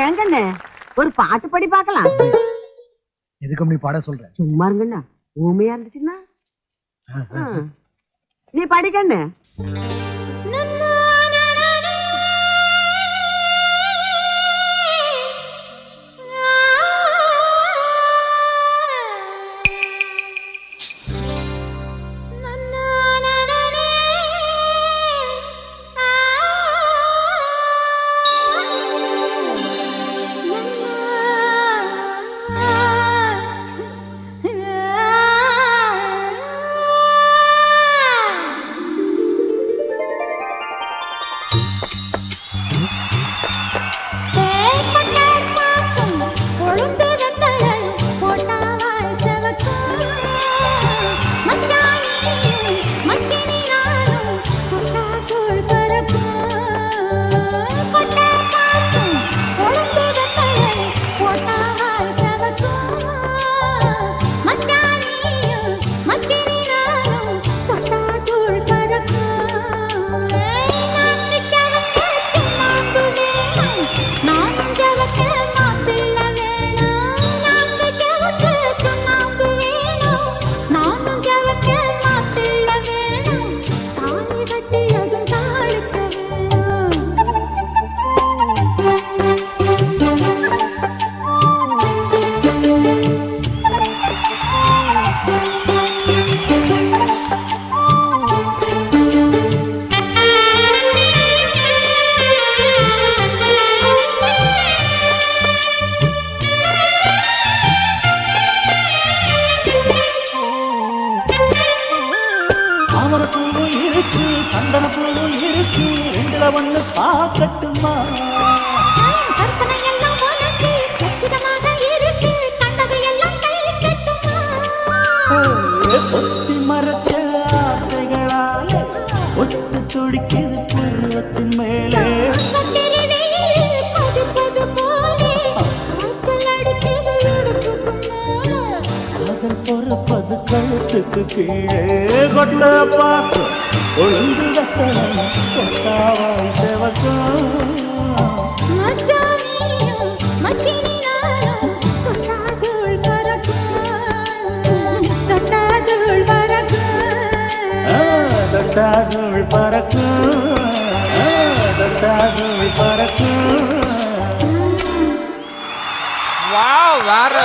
ஏங்கண்ணே ஒரு பாட்டு படி பார்க்கலாம். எதுக்கு நீ பாட சொல்ற? சும்மா இருங்கண்ணா, ஊமையா இருந்துச்சுன்னா நீ படிக்கண்ணு. பாக்கட்டுமா ஒத்தி மறைச்ச ஆசைகளால ஒட்டு துடிக்குது பருவத்தின் மேலே காதல் பொறப்பது கழுத்துக்கு கீழே கொட்ட பார்த்து ஒழுங்கு கொட்டாவாய் செவக்கும் தொட்டாதுள் பறக்கும் தொட்டாதுள் பறக்கும். வாவ், வேற